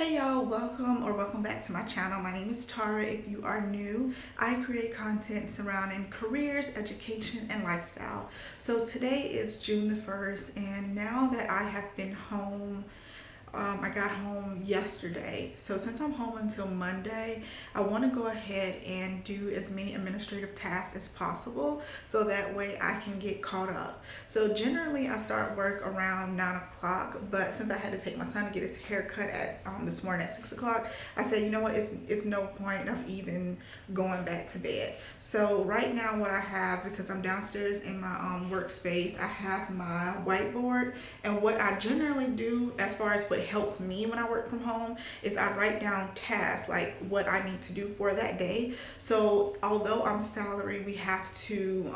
Hey y'all, welcome back to my channel. My name is Tara. If you are new, I create content surrounding careers, education, and lifestyle. So today is June the 1st, and now that I have been home, I got home yesterday. So since I'm home until Monday, I want to go ahead and do as many administrative tasks as possible so that way I can get caught up. So generally I start work around 9 o'clock, but since I had to take my son to get his hair cut at this morning at 6 o'clock, I said, you know what, it's no point of even going back to bed. So right now what I have, because I'm downstairs in my workspace, I have my whiteboard, and what I generally do as far as what helps me when I work from home is I write down tasks, like what I need to do for that day. So although I'm salary, we have to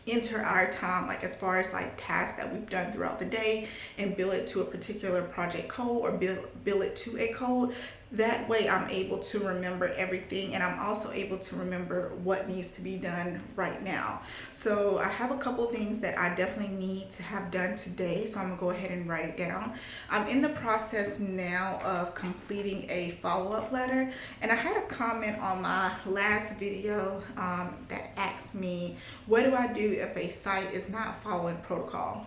enter our time, like as far as like tasks that we've done throughout the day, and bill it to a particular project code or bill it to a code. That way I'm able to remember everything, and I'm also able to remember what needs to be done right now. So I have a couple things that I definitely need to have done today, so I'm gonna go ahead and write it down. I'm in the process now of completing a follow-up letter, and I had a comment on my last video that asked me, what do I do if a site is not following protocol?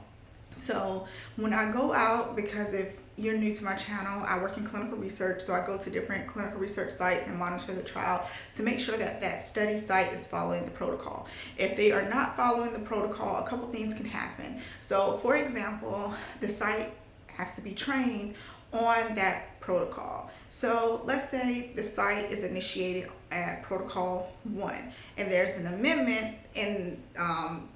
So when I go out, because if you're new to my channel, I work in clinical research, so I go to different clinical research sites and monitor the trial to make sure that that study site is following the protocol. If they are not following the protocol, a couple things can happen. So for example, the site has to be trained on that protocol. So let's say the site is initiated at protocol 1 and there's an amendment, and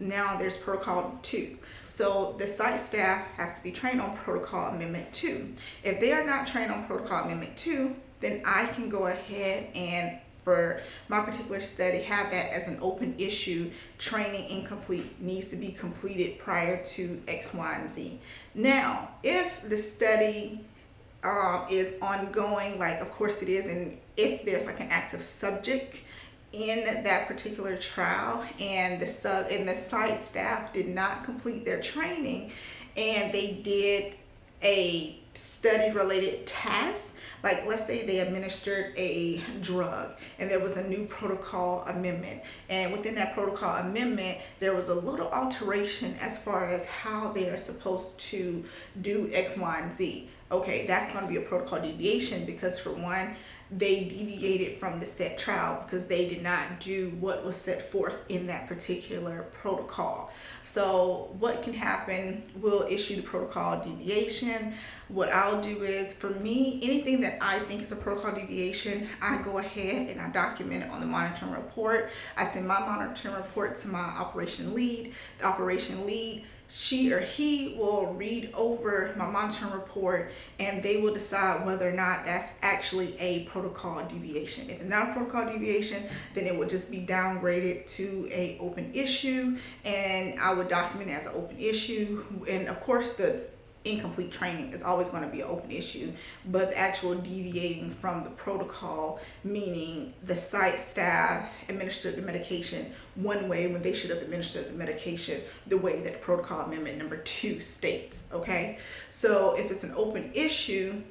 now there's protocol 2. So the site staff has to be trained on protocol amendment 2. If they are not trained on protocol amendment 2, then I can go ahead and, for my particular study, have that as an open issue. Training incomplete, needs to be completed prior to X, Y, and Z. Now, if the study is ongoing, like of course it is, and if there's like an active subject in that particular trial, and the site staff did not complete their training, and they did a study related task, like let's say they administered a drug and there was a new protocol amendment, and within that protocol amendment there was a little alteration as far as how they are supposed to do X, Y, and Z. Okay, that's going to be a protocol deviation, because for one, they deviated from the set trial because they did not do what was set forth in that particular protocol. So what can happen, we'll issue the protocol deviation. What I'll do is, for me, anything that I think is a protocol deviation, I go ahead and I document it on the monitoring report. I send my monitoring report to my operation lead. The operation lead, she or he will read over my monitoring report, and they will decide whether or not that's actually a protocol deviation. If it's not a protocol deviation, then it would just be downgraded to a open issue, and I would document it as an open issue. And of course the incomplete training is always going to be an open issue, but the actual deviating from the protocol, meaning the site staff administered the medication one way when they should have administered the medication the way that protocol amendment number 2 states. Okay, so if it's an open issue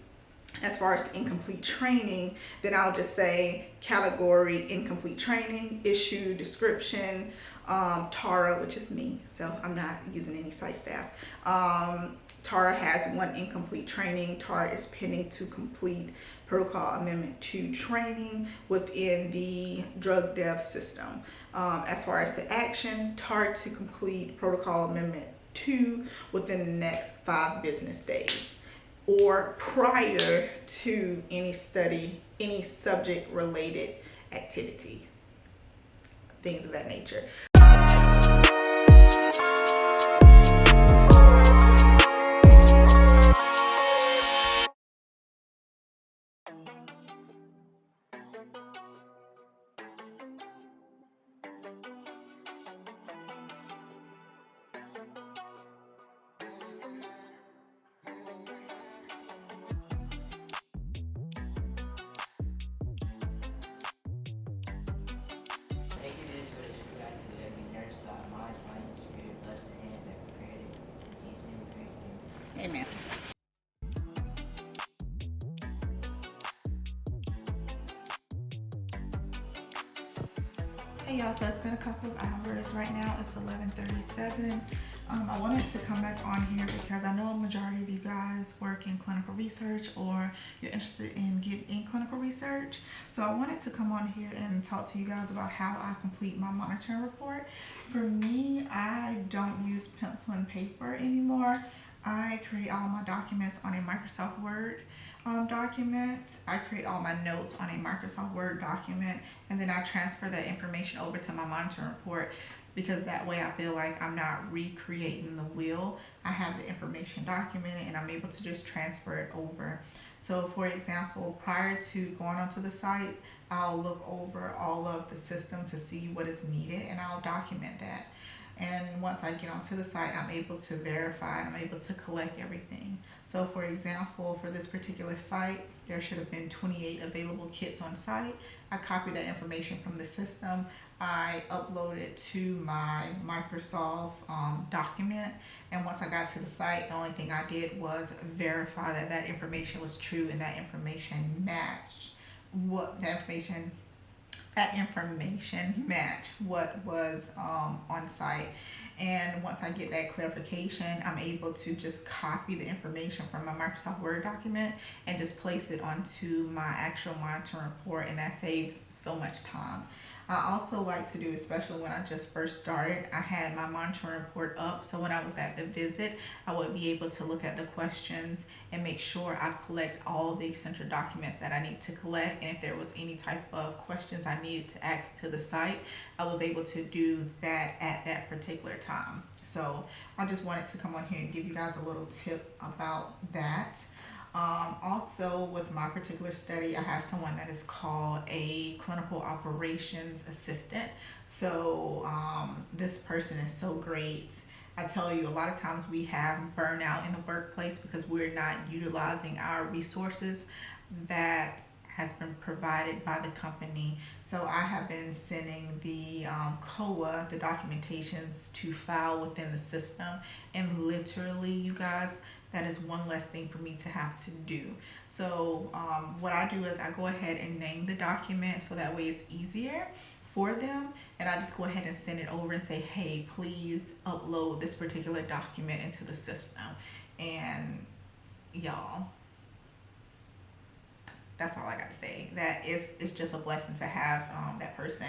as far as the incomplete training, then I'll just say category incomplete training, issue description, Tara, which is me, so I'm not using any site staff. Tara has 1 incomplete training. Tara is pending to complete protocol amendment 2 training within the drug dev system. As far as the action, Tara to complete protocol amendment 2 within the next 5 business days, or prior to any study, any subject related activity, things of that nature. Thank you, Jesus, for this introduction to every nurse, mind, body, and spirit, bless the hand that prepared it. In Jesus' name we pray. Amen. Amen. Hey y'all, so it's been a couple of hours. Right now it's 11:37. I wanted to come back on here because I know a majority of you guys work in clinical research or you're interested in getting in clinical research. So I wanted to come on here and talk to you guys about how I complete my monitoring report. For me, I don't use pencil and paper anymore. I create all my documents on a Microsoft Word document. I create all my notes on a Microsoft Word document, and then I transfer that information over to my monitoring report, because that way I feel like I'm not recreating the wheel. I have the information documented and I'm able to just transfer it over. So for example, prior to going onto the site, I'll look over all of the system to see what is needed and I'll document that. And once I get onto the site, I'm able to verify and I'm able to collect everything. So for example, for this particular site, there should have been 28 available kits on site. I copied that information from the system. I uploaded it to my Microsoft document. And once I got to the site, the only thing I did was verify that that information was true and that information matched what match what was on site. And once I get that clarification, I'm able to just copy the information from my Microsoft Word document and just place it onto my actual monitoring report, and that saves so much time. I also like to do, especially when I just first started, I had my monitoring report up, so when I was at the visit, I would be able to look at the questions and make sure I've collected all the essential documents that I need to collect. And if there was any type of questions I needed to ask to the site, I was able to do that at that particular time. So I just wanted to come on here and give you guys a little tip about that. Also, with my particular study, I have someone that is called a clinical operations assistant. So this person is so great. I tell you, a lot of times we have burnout in the workplace because we're not utilizing our resources that has been provided by the company. So I have been sending the COA, the documentations, to file within the system, and literally, you guys, that is one less thing for me to have to do. So what I do is I go ahead and name the document so that way it's easier for them, and I just go ahead and send it over and say, hey, please upload this particular document into the system. And y'all, that's all I got to say. That is, it's just a blessing to have that person.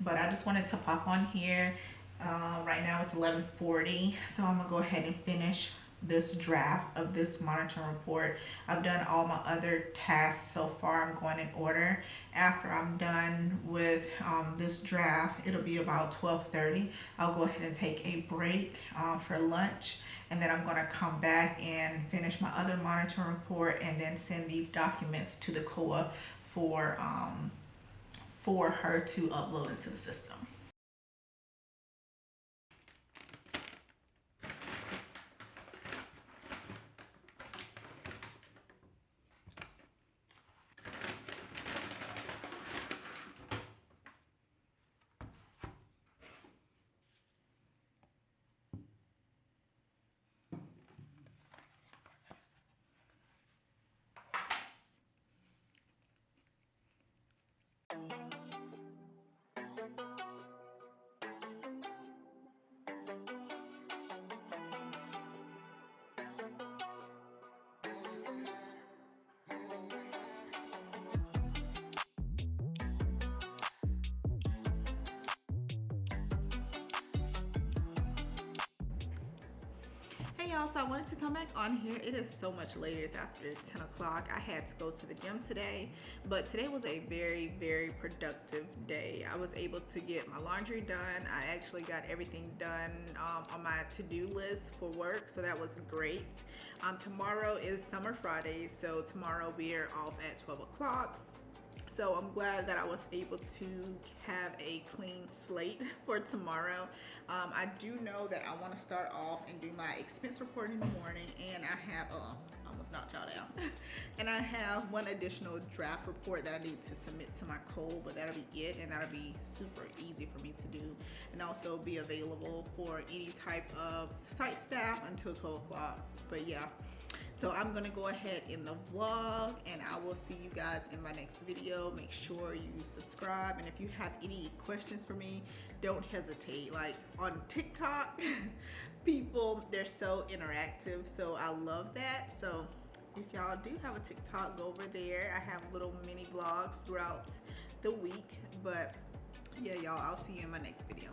But I just wanted to pop on here. Right now it's 11:40, so I'm gonna go ahead and finish this draft of this monitoring report. I've done all my other tasks so far. I'm going in order. After I'm done with this draft, it'll be about 12:30. I'll go ahead and take a break for lunch, and then I'm going to come back and finish my other monitoring report and then send these documents to the COA for her to upload into the system. Hey y'all, so I wanted to come back on here. It is so much later, it's after 10 o'clock. I had to go to the gym today, but today was a very, very productive day. I was able to get my laundry done. I actually got everything done on my to-do list for work, so that was great. Tomorrow is Summer Friday, so tomorrow we are off at 12 o'clock. So I'm glad that I was able to have a clean slate for tomorrow. I do know that I want to start off and do my expense report in the morning, and I have, almost knocked y'all down. And I have one additional draft report that I need to submit to my COA, but that'll be it, and that'll be super easy for me to do, and also be available for any type of site staff until 12 o'clock. But yeah. So I'm gonna go ahead in the vlog, and I will see you guys in my next video. Make sure you subscribe, and if you have any questions for me, don't hesitate. Like on TikTok, people, they're so interactive, so I love that. So if y'all do have a TikTok, go over there. I have little mini vlogs throughout the week. But yeah, y'all, I'll see you in my next video.